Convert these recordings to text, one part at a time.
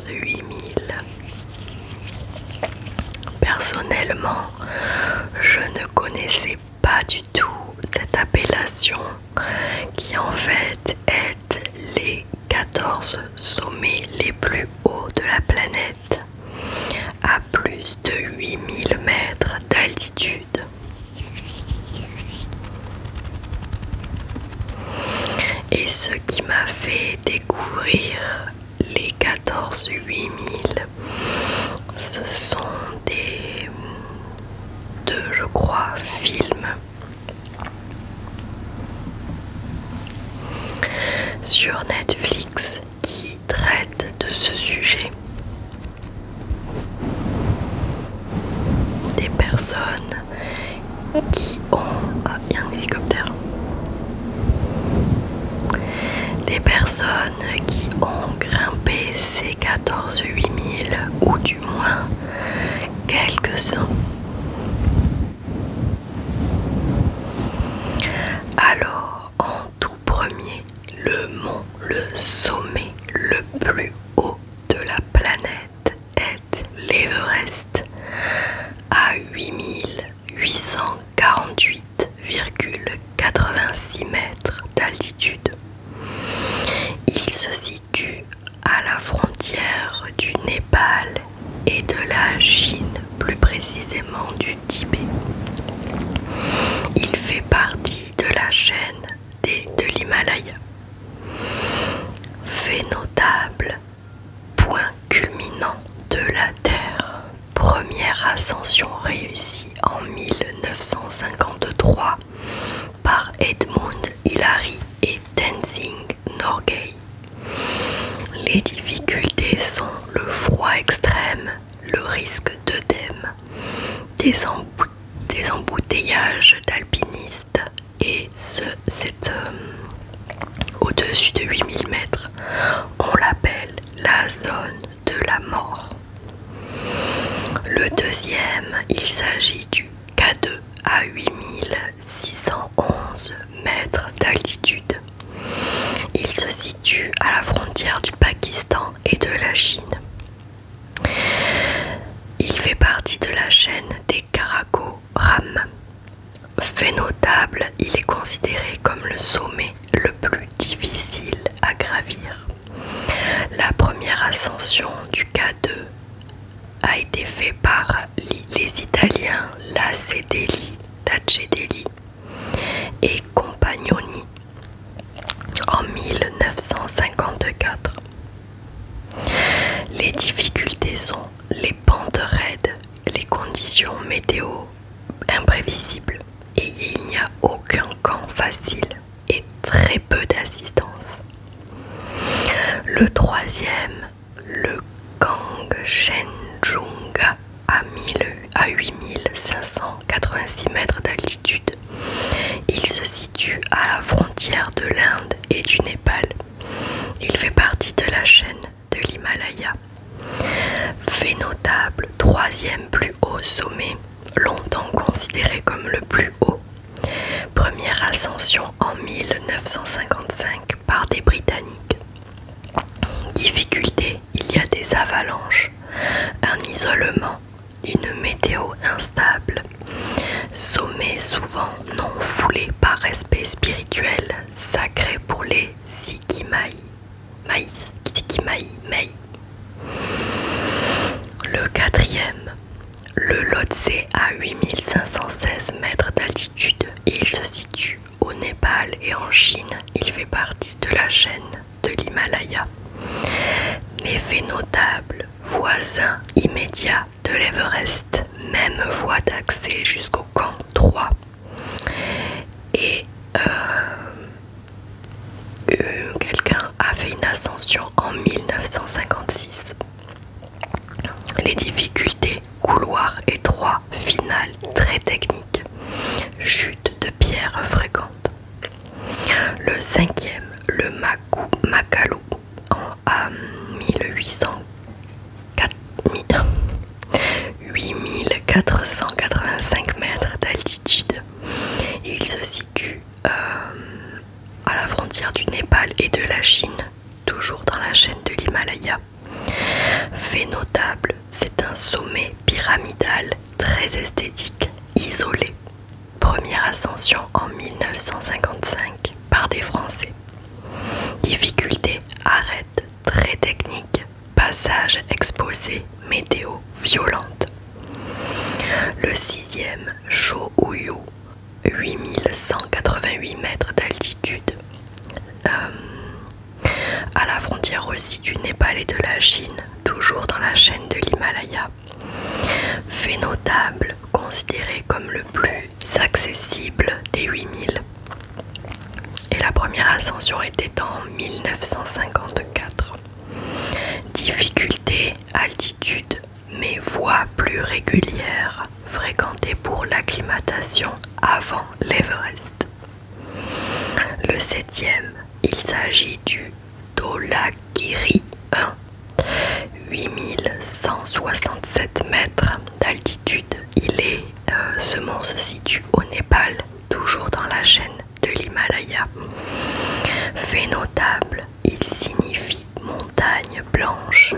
8000. Personnellement, je ne connaissais pas du tout cette appellation qui en fait est les 14 sommets les plus hauts de la planète à plus de 8000 mètres d'altitude. Et ce qui m'a fait découvrir les 14 8000, ce sont deux, je crois, films sur Netflix qui traitent de ce sujet. Des personnes qui ont... Ah, il y a un hélicoptère. Des personnes qui ont grimpé ces 14 8000, ou du moins quelques-uns. Alors, en tout premier, le sommet le plus haut de la planète est l'Everest à 8848,86 mètres d'altitude. Il se situe à la frontière du Népal et de la Chine, plus précisément du Tibet. Il fait partie de la chaîne de l'Himalaya. Fait notable, point culminant de la Terre, première ascension réussie en 1953 par Edmund Hillary et Tenzing Norgay. Les difficultés sont le froid extrême, le risque d'œdème, des embouteillages d'alpinistes et au-dessus de 8000 mètres, on l'appelle la zone de la mort. Le deuxième, il s'agit du K2 à 8611 mètres d'altitude. Il se situe à la frontière du Pakistan et de la Chine. Il fait partie de la chaîne des Karakoram. Fait notable, il est considéré comme le sommet le plus difficile à gravir. La première ascension du K2 a été faite par les Italiens Lacedelli et Compagnoni en 1954. Les difficultés sont les pentes raides, les conditions météo imprévisibles et il n'y a aucun camp facile et très peu d'assistance. Le troisième, le Kangchenjunga à 8586 mètres d'altitude. Il se situe à la frontière de l'Inde et du Népal. Il fait partie de la chaîne de l'Himalaya. Fait notable, troisième plus haut sommet, longtemps considéré comme le plus haut. Première ascension en 1955 par des Britanniques. Difficulté, il y a des avalanches, un isolement, une météo instable. Sommet souvent non foulé par respect spirituel, sacré pour les Sikimai. Le quatrième, le Lhotse à 8516 mètres d'altitude. Il se situe au Népal et en Chine. Il fait partie de la chaîne de l'Himalaya. Effet notable, voisin immédiat de l'Everest, même voie d'accès jusqu'au camp 3. Et quelqu'un a fait une ascension en 1956. Les difficultés, couloir étroit, finale très technique, chute de pierres fréquentes. Le cinquième, le Makalu à 8485 mètres d'altitude. Il se situe à la frontière du Népal et de la Chine, toujours dans la chaîne de l'Himalaya. notable, c'est un sommet pyramidal très esthétique, isolé. Première ascension en 1955 par des Français. Difficulté, arête, très technique, passage exposé, météo violente. Le sixième, Cho-Oyu, 8188 mètres d'altitude. À la frontière aussi du Népal et de la Chine, toujours dans la chaîne de l'Himalaya. Fait notable, considéré comme le plus accessible des 8000. Et la première ascension était en 1954. Difficulté, altitude, mais voie plus régulière, fréquentée pour l'acclimatation avant l'Everest. Le septième, il s'agit du Dhaulagiri 1, 8167 mètres d'altitude. Ce mont se situe au Népal, toujours dans la chaîne de l'Himalaya. Fait notable, il signifie montagne blanche.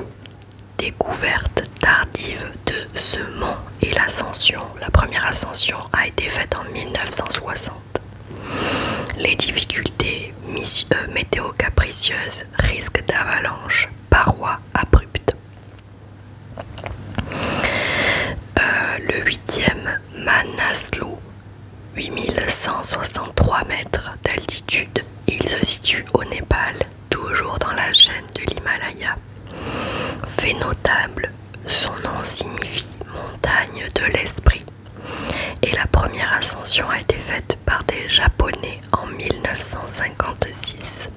Découverte tardive de ce mont et l'ascension. La première ascension a été faite en 1960. Les difficultés, météo capricieuse, risque d'avalanche, parois abruptes. Le huitième, Manaslu, 8163 mètres d'altitude. Il se situe au Népal, toujours dans la chaîne de l'Himalaya. Fait notable, son nom signifie montagne de l'esprit. Et la première ascension a été faite par des Japonais en 1956.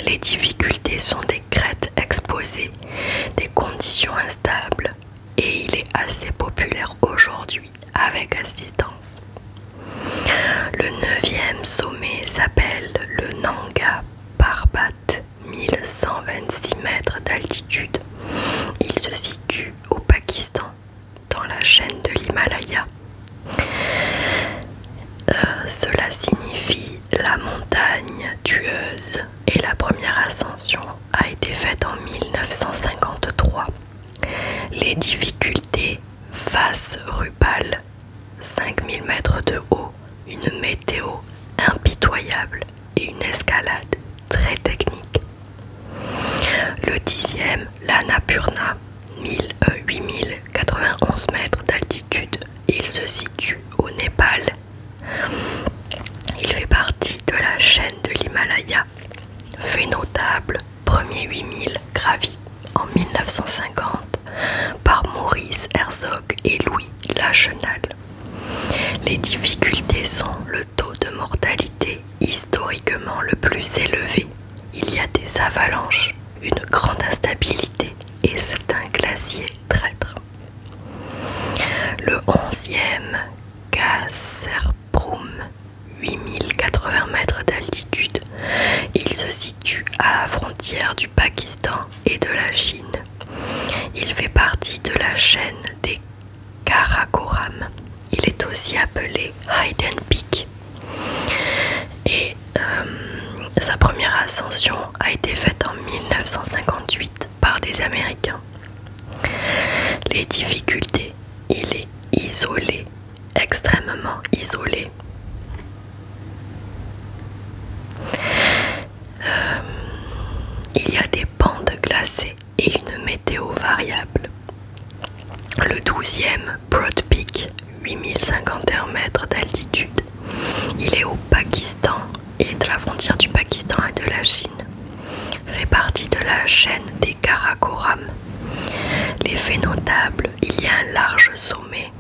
Les difficultés sont des crêtes exposées, des conditions instables, et il est assez populaire aujourd'hui avec assistance. Le neuvième sommet s'appelle le Nanga Parbat, 1126 mètres d'altitude. Il se situe au Pakistan, dans la chaîne de l'Himalaya. Cela signifie la montagne tueuse et la première ascension a été faite en 1953. Les difficultés, face Rupal, 5000 mètres de haut, une météo impitoyable et une escalade très technique. Le dixième, l'Annapurna, 8091 mètres d'altitude. Il se situe au Népal. Il fait partie de la chaîne de l'Himalaya. Fait notable, premier 8000 gravi en 1950 par Maurice Herzog et Louis Lachenal. Les difficultés sont le taux de mortalité historiquement le plus élevé. Il y a des avalanches, une grande instabilité et c'est un glacier traître. Le 11e, Kaserprum, 8080 mètres d'altitude. Il se situe à la frontière du Pakistan et de la Chine. Il fait partie de la chaîne des Karakoram. Il est aussi appelé Hayden Peak. Et sa première ascension a été faite en 1958 par des Américains. Les difficultés, il est isolé, extrêmement isolé. Il y a des pentes glacées et une météo variable. Le 12e, Broad Peak, 8051 mètres d'altitude. Il est au Pakistan et de la frontière du Pakistan et de la Chine. Fait partie de la chaîne des Karakoram. Les faits notables, il y a un large sommet.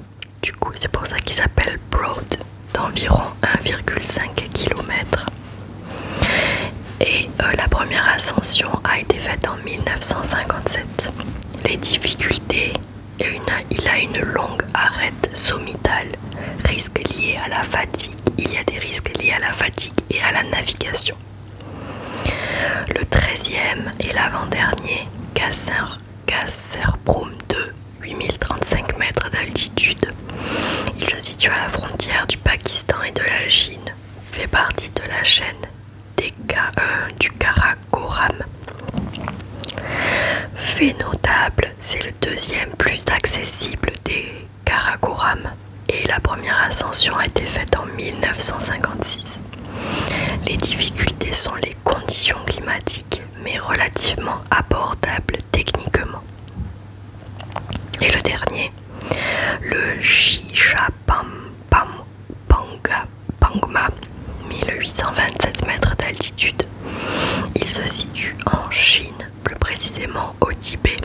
Du coup, c'est pour ça qu'il s'appelle Broad, d'environ 1,5 km. Et la première ascension a été faite en 1957. Les difficultés, il a une longue arête sommitale. Risques liés à la fatigue. Il y a des risques liés à la fatigue et à la navigation. Le 13e et l'avant-dernier, Kaserprum 2, 8035 mètres d'altitude. Il se situe à la frontière du Pakistan et de la Chine. Fait partie de la chaîne du Karakoram. Fait notable, C'est le deuxième plus accessible des Karakoram et la première ascension a été faite en 1956. Les difficultés sont les conditions climatiques, mais relativement abordables techniquement. Et le dernier, le Pangma, 1827 mètres d'altitude. Il se situe en Chine, plus précisément au Tibet.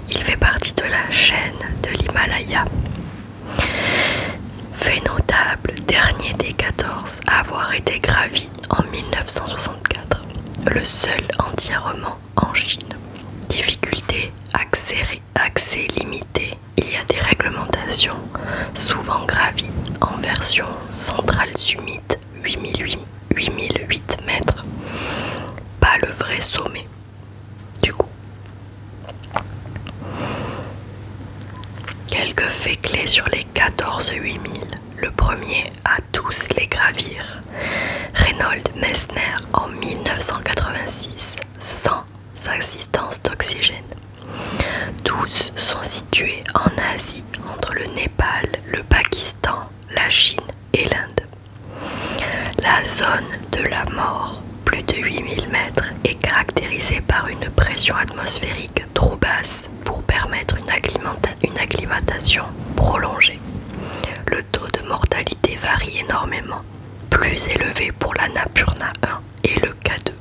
Il fait partie de la chaîne de l'Himalaya. Fait notable, dernier des 14 à avoir été gravi en 1964, le seul entièrement en Chine. Difficulté, accès limité, il y a des réglementations, souvent gravies en version centrale summit 8008 mètres, pas le vrai sommet du coup. Quelques faits clés sur les 14 8000. Le premier à tous les gravir, Reinhold Messner en 1986, sans assistance d'oxygène. 12 sont situés en Asie, entre le Népal, le Pakistan, la Chine et l'Inde. La zone de la mort, plus de 8000 mètres, est caractérisée par une pression atmosphérique trop basse pour permettre une acclimatation prolongée. Le taux de mortalité varie énormément, plus élevé pour la Napurna 1 et le K2.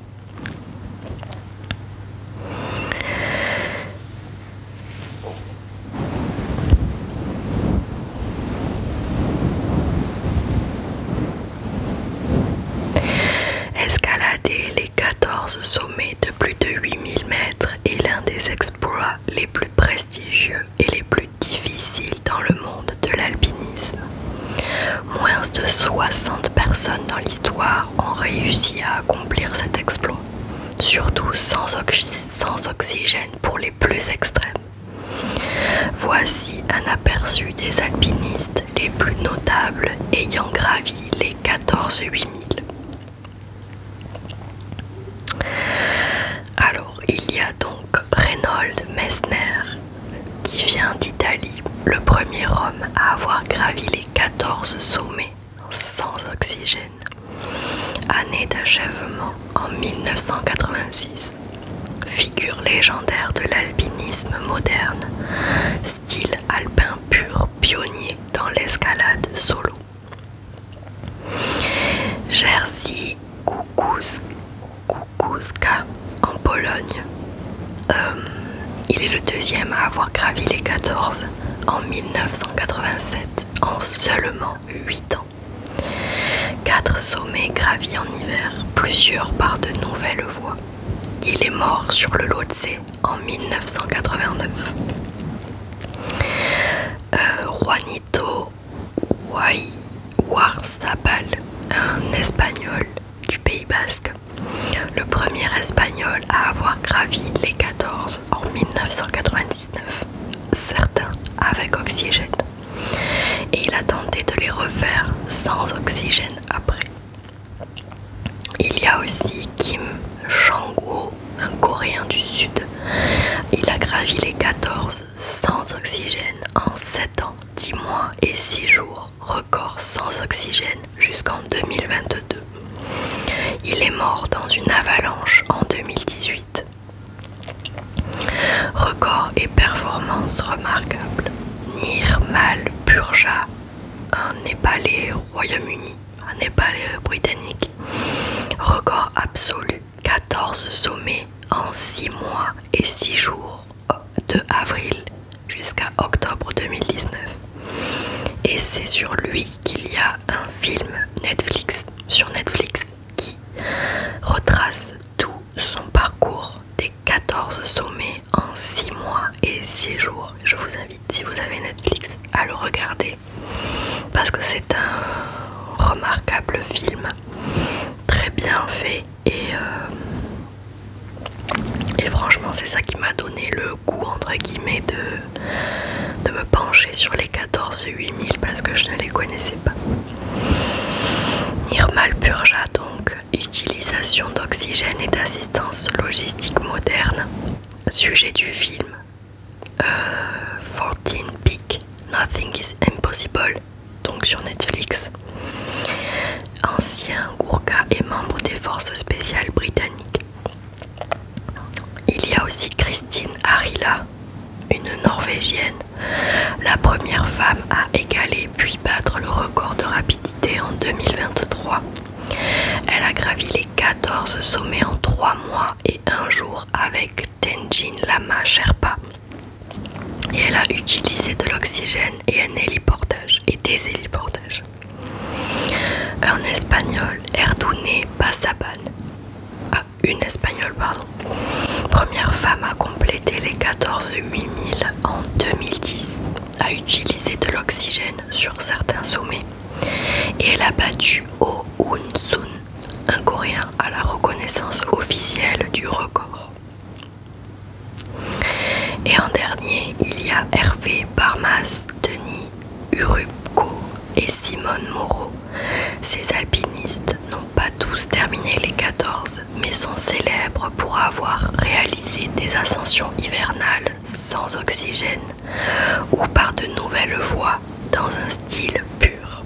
Escalader les 14 sommets de plus de 8000 mètres est l'un des exploits les plus prestigieux et les plus difficiles dans le monde de l'alpinisme. Moins de 60 personnes dans l'histoire ont réussi à accomplir cet exploit, surtout sans oxygène pour les plus extrêmes. Voici un aperçu des alpinistes les plus notables ayant gravi les 14 8000. Alors, il y a donc Reinhold Messner qui vient d'Italie, le premier homme à avoir gravi les 14 sommets sans oxygène. Année d'achèvement en 1986. Figure légendaire de l'alpinisme moderne, style alpin pur, pionnier dans l'escalade solo. Jerzy Kukuczka en Pologne. Il est le deuxième à avoir gravi les 14 en 1987, en seulement 8 ans. 4 sommets gravis en hiver, plusieurs par de nouvelles voies. Il est mort sur le Lhotse en 1989. Juanito Huarzabal, un espagnol du Pays Basque, le premier espagnol à avoir gravi les 14 en 1999, certains avec oxygène, et il a tenté de les refaire sans oxygène après. Il y a aussi Kim Chang-woo, un Coréen du Sud. Il a gravi les 14 sans oxygène en 7 ans, 10 mois et 6 jours, record sans oxygène jusqu'en 2022. Il est mort dans une avalanche en 2018. Record et performance remarquables. Nirmal Purja, un Népalais Royaume-Uni, un Népalais britannique. Record absolu, 14 sommets en 6 mois et 6 jours, de avril jusqu'à octobre 2019. Et c'est sur lui qu'il y a un film sur Netflix qui retrace tout son parcours des 14 sommets en 6 mois et 6 jours. Je vous invite, si vous avez Netflix, à le regarder parce que c'est un remarquable film, très bien fait et franchement c'est ça qui m'a donné le goût entre guillemets de me pencher sur les 14 8000 parce que je ne les connaissais pas. Nirmal Purja donc, utilisation d'oxygène et d'assistance logistique moderne, sujet du film 14 Peak, Nothing is Impossible, donc sur Netflix. Ancien Gourka et membre des forces spéciales britanniques. Il y a aussi Christine Harila, une Norvégienne, la première femme à égaler puis battre le record de rapidité en 2023. Elle a gravi les 14 sommets en 3 mois et 1 jour avec Tenzin Lama Sherpa. Et elle a utilisé de l'oxygène et un héliportage et des héliportages. Un espagnol, Erdune Pasaban. Ah, une espagnole, pardon. Première femme à compléter les 14 8000 en 2010, a utilisé de l'oxygène sur certains sommets. Et elle a battu Oh Eun-sun, un Coréen, à la reconnaissance officielle du record. Et en dernier, il y a Hervé Barmas, Denis Urubko et Simone Moreau. Ces alpinistes n'ont pas tous terminé les 14, mais sont célèbres pour avoir réalisé des ascensions hivernales sans oxygène ou par de nouvelles voies dans un style pur.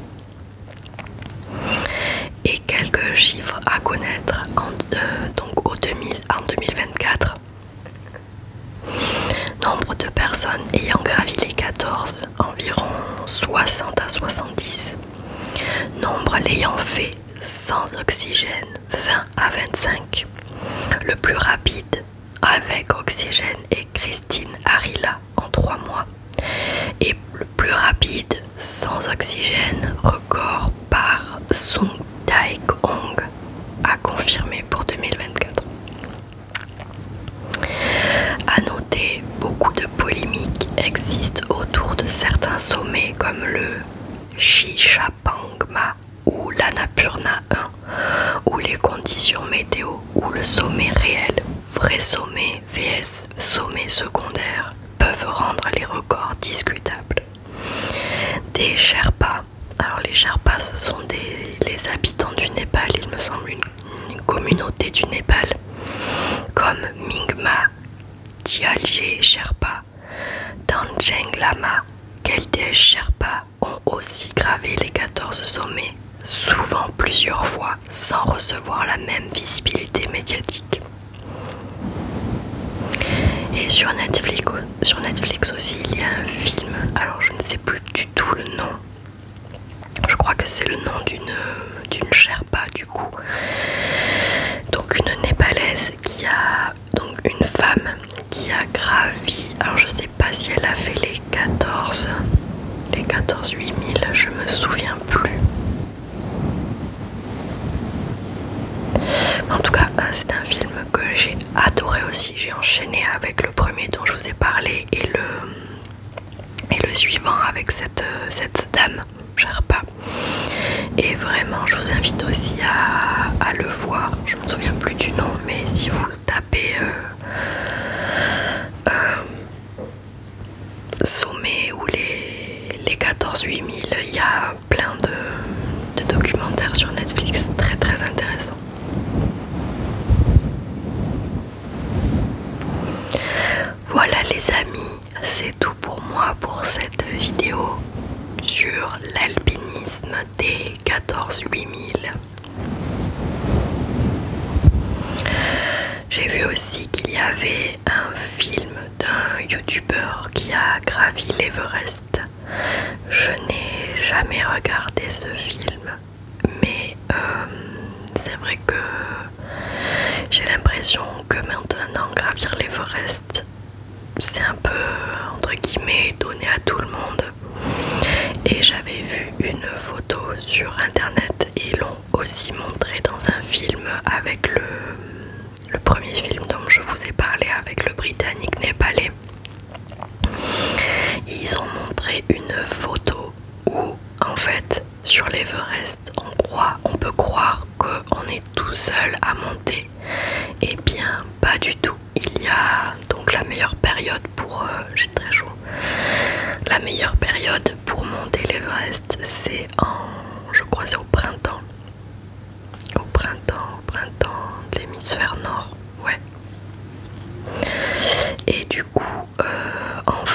Et quelques chiffres à connaître donc en 2024. Nombre de personnes ayant gravi les 14, environ 60 à 70. Nombre l'ayant fait sans oxygène, 20 à 25. Le plus rapide avec oxygène est Christine Harila en 3 mois. Et le plus rapide sans oxygène, record par Sung Taek-hong, à confirmer pour 2024. À noter, beaucoup de polémiques existent autour de certains sommets comme le Shishapangma ou l'Annapurna 1, où les conditions météo ou le sommet réel, vrai sommet vs sommet secondaire, peuvent rendre les records discutables. Des Sherpas, alors les Sherpas ce sont les habitants du Népal, il me semble une communauté du Népal, comme Mingma Gyalje Sherpa, Tangeng Lama, Geldesh Sherpa ont aussi gravé les 14 sommets, souvent plusieurs fois, sans recevoir la même visibilité médiatique. Et sur Netflix aussi, il y a un film, alors je ne sais plus du tout le nom, je crois que c'est le nom d'une Sherpa du coup, donc une Népalaise donc une femme qui a gravi, alors je sais pas si elle a fait les 14 8000, je me souviens plus. En tout cas, c'est un film que j'ai adoré aussi, j'ai enchaîné avec le premier dont je vous ai parlé et le suivant avec cette dame Sherpa. Et vraiment, je vous invite aussi à le voir. Je me souviens plus du nom, mais si vous tapez sommet ou les 14 8000, il y a plein de documentaires sur Netflix très très intéressants. Voilà les amis, c'est tout pour moi pour cette vidéo sur l'alpinisme des 14 8000. J'ai vu aussi qu'il y avait un film d'un youtubeur qui a gravi l'Everest. Je n'ai jamais regardé ce film, mais c'est vrai que j'ai l'impression que maintenant gravir l'Everest, c'est un peu entre guillemets donné à tout le monde. Et j'avais vu une photo sur internet et ils l'ont aussi montré dans un film avec le premier film dont je vous ai parlé avec le Britannique népalais. Ils ont montré une photo où en fait sur l'Everest on peut croire qu'on est tout seul à monter. Et bien pas du tout. Il y a donc la meilleure période pour j'ai très chaud. La meilleure période pour monter l'Everest, c'est je crois c'est au printemps de l'hémisphère nord, ouais. Et du coup en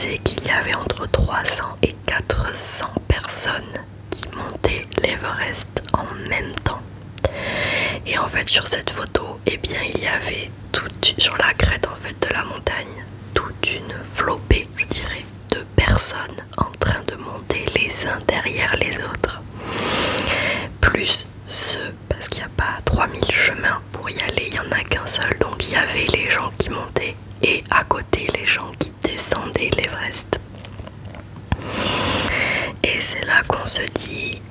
disait qu'il y avait entre 300 et 400 personnes qui montaient l'Everest en même temps. Et en fait sur cette photo, eh bien il y avait sur la crête en fait de la montagne, toute une flopée, je dirais, de personnes en train de monter les uns derrière les autres. Plus ceux, parce qu'il n'y a pas 3000 chemins pour y aller, il n'y en a qu'un seul. Donc il y avait les gens qui montaient et à côté les gens qui descendaient l'Everest. Et c'est là qu'on se dit,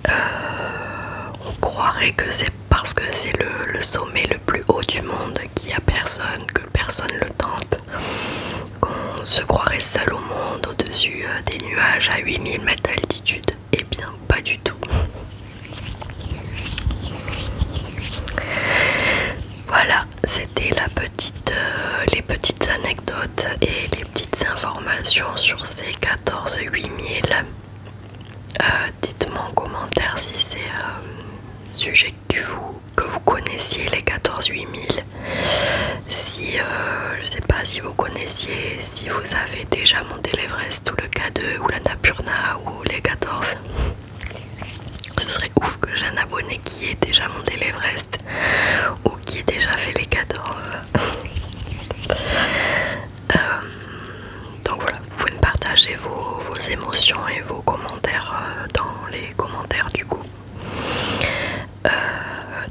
on croirait que c'est parce que c'est le sommet le plus haut du monde qu'il n'y a personne, que personne le tente, qu'on se croirait seul au monde au-dessus des nuages à 8000 mètres d'altitude. Eh bien pas du tout. Voilà, c'était les petites anecdotes et les petites informations sur ces 14-8000. Dites-moi en commentaire si c'est un sujet que vous connaissiez, les 14-8000. Si, je sais pas si vous connaissiez, si vous avez déjà monté l'Everest ou le K2 ou l'Annapurna ou les 14. Ce serait ouf que j'ai un abonné qui ait déjà monté l'Everest ou qui ait déjà fait les 14. Donc voilà, vous pouvez me partager vos émotions et vos commentaires dans les commentaires du coup.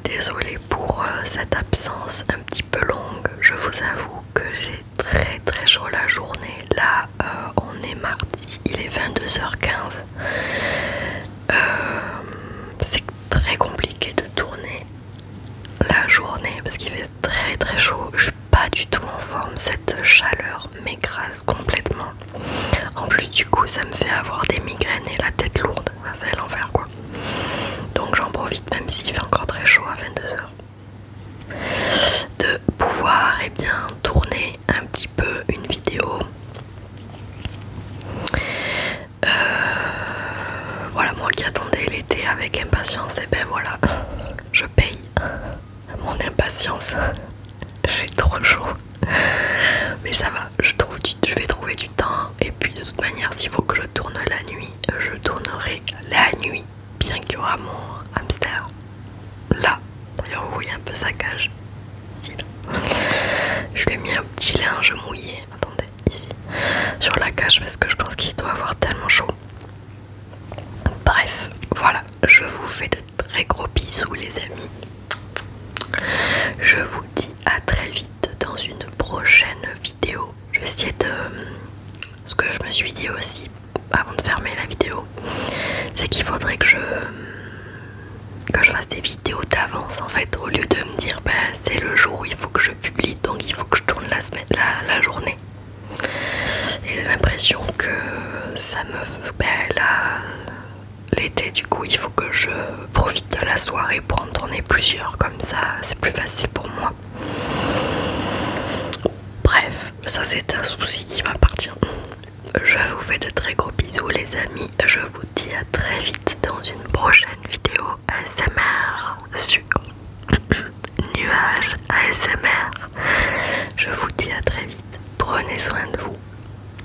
Désolée pour cette absence un petit peu longue, je vous avoue que j'ai très chaud la journée. Là on est mardi, il est 22h15. C'est très compliqué de tourner la journée parce qu'il fait très chaud. Je suis pas du tout en forme, cette chaleur m'écrase complètement. En plus du coup ça me fait avoir des migraines et la tête lourde, enfin, c'est l'enfer quoi. Donc j'en profite même s'il fait encore très chaud à 22h de pouvoir tourner un petit peu une vidéo. Voilà, moi qui attendais l'été avec impatience, et ben voilà, je paye mon impatience. J'ai trop chaud. Mais ça va, je vais trouver du temps. Et puis de toute manière, s'il faut que je tourne la nuit, je tournerai la nuit. Bien qu'il y aura mon hamster là. D'ailleurs, vous voyez un peu sa cage. Ici, là. Je lui ai mis un petit linge mouillé. Attendez, ici. Sur la cage parce que je pense qu'il doit avoir tellement chaud. Bref, voilà. Je vous fais de très gros bisous les amis. Je vous dis à très vite dans une prochaine vidéo. Je vais essayer de... Ce que je me suis dit aussi avant de fermer la vidéo, c'est qu'il faudrait que je fasse des vidéos d'avance en fait, au lieu de me dire bah, c'est le jour où il faut que je publie, donc il faut que je tourne la journée. Et j'ai l'impression que ça me... Ben là, l'été du coup il faut que je profite de la soirée pour en tourner plusieurs, comme ça c'est plus facile pour moi. Bref, ça c'est un souci qui m'appartient. Je vous fais de très gros bisous les amis. Je vous dis à très vite dans une prochaine vidéo ASMR sur Nuages ASMR. Je vous dis à très vite. Prenez soin de vous.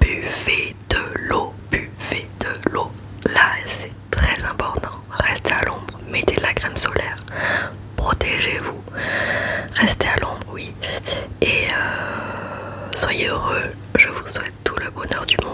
Buvez de l'eau. Buvez de l'eau. Là c'est très important. Restez à l'ombre. Mettez de la crème solaire. Protégez-vous. Restez à l'ombre, oui. Et soyez heureux. Je vous souhaite tout le bonheur du monde.